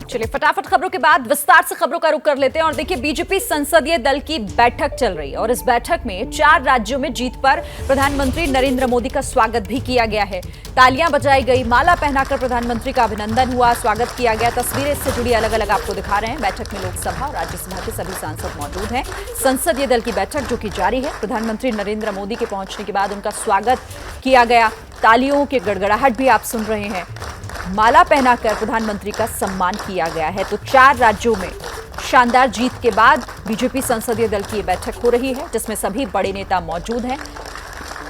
चलिए फटाफट खबरों के बाद विस्तार से खबरों का रुख कर लेते हैं और देखिए बीजेपी संसदीय दल की बैठक चल रही है और इस बैठक में 4 राज्यों में जीत पर प्रधानमंत्री नरेंद्र मोदी का स्वागत भी किया गया है। तालियां बजाई गई, माला पहनाकर प्रधानमंत्री का अभिनंदन हुआ, स्वागत किया गया। तस्वीरें इससे जुड़ी अलग अलग आपको दिखा रहे हैं। बैठक में लोकसभा और राज्यसभा के सभी सांसद मौजूद हैं। संसदीय दल की बैठक जो कि जारी है। प्रधानमंत्री नरेंद्र मोदी के पहुंचने के बाद उनका स्वागत किया गया। तालियों के गड़गड़ाहट भी आप सुन रहे हैं। माला पहनाकर प्रधानमंत्री का सम्मान किया गया है। तो 4 राज्यों में शानदार जीत के बाद बीजेपी संसदीय दल की बैठक हो रही है जिसमें सभी बड़े नेता मौजूद हैं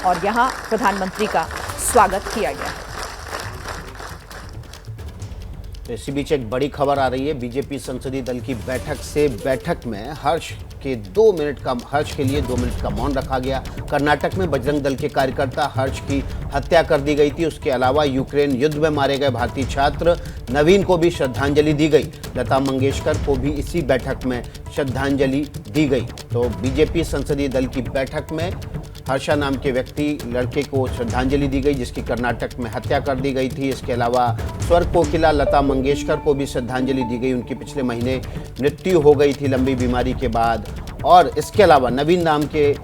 और यहां प्रधानमंत्री का स्वागत किया गया है। इसी बीच एक बड़ी खबर आ रही है बीजेपी संसदीय दल की बैठक से। बैठक में हर्ष के लिए 2 मिनट का मौन रखा गया। कर्नाटक में बजरंग दल के कार्यकर्ता हर्ष की हत्या कर दी गई थी। उसके अलावा यूक्रेन युद्ध में मारे गए भारतीय छात्र नवीन को भी श्रद्धांजलि दी गई। लता मंगेशकर को भी इसी बैठक में श्रद्धांजलि दी गई। तो बीजेपी संसदीय दल की बैठक में हर्षा नाम के लड़के को श्रद्धांजलि दी गई जिसकी कर्नाटक में हत्या कर दी गई थी। इसके अलावा स्वर कोकिला लता मंगेशकर को भी श्रद्धांजलि दी गई। उनकी पिछले महीने मृत्यु हो गई थी लंबी बीमारी के बाद। और इसके अलावा नवीन नाम के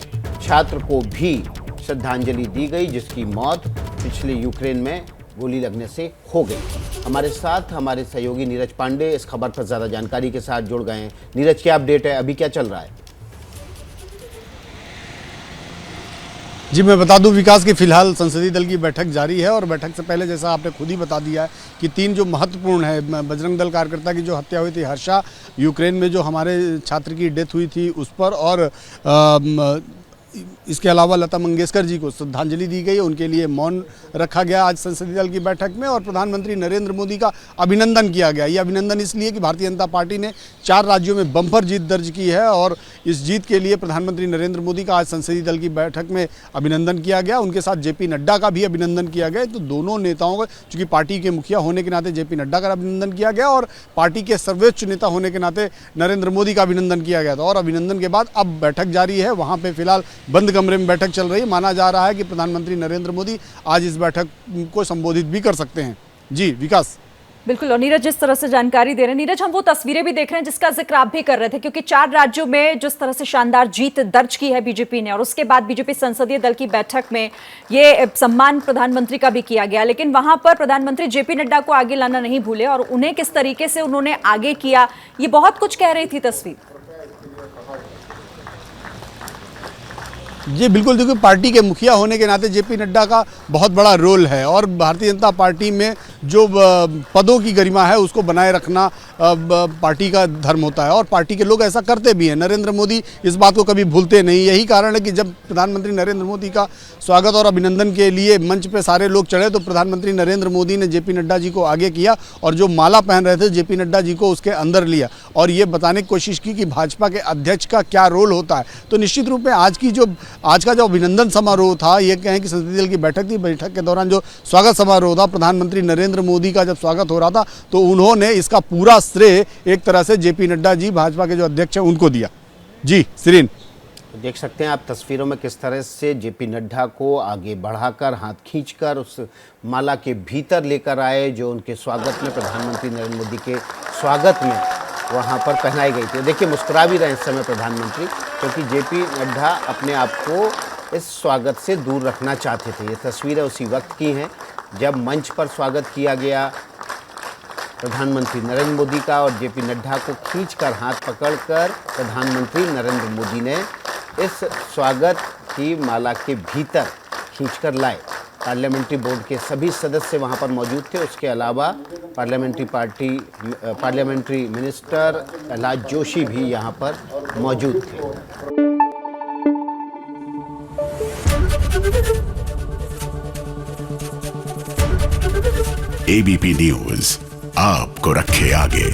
छात्र को भी श्रद्धांजलि दी गई जिसकी मौत पिछले यूक्रेन में गोली लगने से हो गई। हमारे साथ हमारे सहयोगी नीरज पांडे इस खबर पर ज़्यादा जानकारी के साथ जुड़ गए हैं। नीरज, क्या अपडेट है, अभी क्या चल रहा है? जी मैं बता दूं विकास की फिलहाल संसदीय दल की बैठक जारी है और बैठक से पहले जैसा आपने खुद ही बता दिया है कि 3 जो महत्वपूर्ण है, बजरंग दल कार्यकर्ता की जो हत्या हुई थी हर्षा, यूक्रेन में जो हमारे छात्र की डेथ हुई थी उस पर, और इसके अलावा लता मंगेशकर जी को श्रद्धांजलि दी गई। उनके लिए मौन रखा गया आज संसदीय दल की बैठक में और प्रधानमंत्री नरेंद्र मोदी का अभिनंदन किया गया। ये अभिनंदन इसलिए कि भारतीय जनता पार्टी ने 4 राज्यों में बम्पर जीत दर्ज की है और इस जीत के लिए प्रधानमंत्री नरेंद्र मोदी का आज संसदीय दल की बैठक में अभिनंदन किया गया। उनके साथ जेपी नड्डा का भी अभिनंदन किया गया। तो दोनों नेताओं का, चूँकि पार्टी के मुखिया होने के नाते जेपी नड्डा का अभिनंदन किया गया और पार्टी के सर्वोच्च नेता होने के नाते नरेंद्र मोदी का अभिनंदन किया गया था। और अभिनंदन के बाद अब बैठक जारी है। वहाँ पर फिलहाल बंद कमरे में बैठक चल रही है। माना जा रहा है कि प्रधानमंत्री नरेंद्र मोदी आज इस बैठक को संबोधित भी कर सकते हैं। जी विकास। बिल्कुल, और नीरज जिस तरह से जानकारी दे रहे हैं, नीरज हम वो तस्वीरें भी देख रहे हैं जिसका जिक्र आप भी कर रहे थे, क्योंकि 4 राज्यों में जिस तरह से शानदार जीत दर्ज की है बीजेपी ने और उसके बाद बीजेपी संसदीय दल की बैठक में ये सम्मान प्रधानमंत्री का भी किया गया। लेकिन वहां पर प्रधानमंत्री जेपी नड्डा को आगे लाना नहीं भूले और उन्हें किस तरीके से उन्होंने आगे किया, ये बहुत कुछ कह रही थी तस्वीर। जी बिल्कुल, देखिए पार्टी के मुखिया होने के नाते जेपी नड्डा का बहुत बड़ा रोल है और भारतीय जनता पार्टी में जो पदों की गरिमा है उसको बनाए रखना पार्टी का धर्म होता है और पार्टी के लोग ऐसा करते भी हैं। नरेंद्र मोदी इस बात को कभी भूलते नहीं। यही कारण है कि जब प्रधानमंत्री नरेंद्र मोदी का स्वागत और अभिनंदन के लिए मंच पे सारे लोग चढ़े तो प्रधानमंत्री नरेंद्र मोदी ने जेपी नड्डा जी को आगे किया और जो माला पहन रहे थे जेपी नड्डा जी को उसके अंदर लिया और ये बताने की कोशिश की कि भाजपा के अध्यक्ष का क्या रोल होता है। तो निश्चित रूप में आज का जो अभिनंदन समारोह था, ये कहें कि संसदीय दल की बैठक थी, बैठक के दौरान जो स्वागत समारोह था, प्रधानमंत्री नरेंद्र मोदी का जब स्वागत हो रहा था तो उन्होंने इसका पूरा श्रेय एक तरह से जेपी नड्डा जी, भाजपा के जो अध्यक्ष हैं, उनको दिया। जी सिरीन, देख सकते हैं आप तस्वीरों में किस तरह से जेपी नड्डा को आगे बढ़ाकर हाथ खींचकर उस माला के भीतर लेकर आए जो उनके स्वागत में, प्रधानमंत्री नरेंद्र मोदी के स्वागत में वहाँ पर पहनाई गई थी। देखिए मुस्कुरा भी रहे इस समय प्रधानमंत्री, क्योंकि जेपी नड्डा अपने आप को इस स्वागत से दूर रखना चाहते थे। ये तस्वीरें उसी वक्त की हैं जब मंच पर स्वागत किया गया प्रधानमंत्री नरेंद्र मोदी का और जेपी नड्डा को खींचकर हाथ पकड़कर प्रधानमंत्री नरेंद्र मोदी ने इस स्वागत की माला के भीतर खींचकर लाए। पार्लियामेंट्री बोर्ड के सभी सदस्य वहां पर मौजूद थे। उसके अलावा पार्लियामेंट्री मिनिस्टर प्रहलाद जोशी भी यहां पर मौजूद थे। एबीपी न्यूज आपको रखे आगे।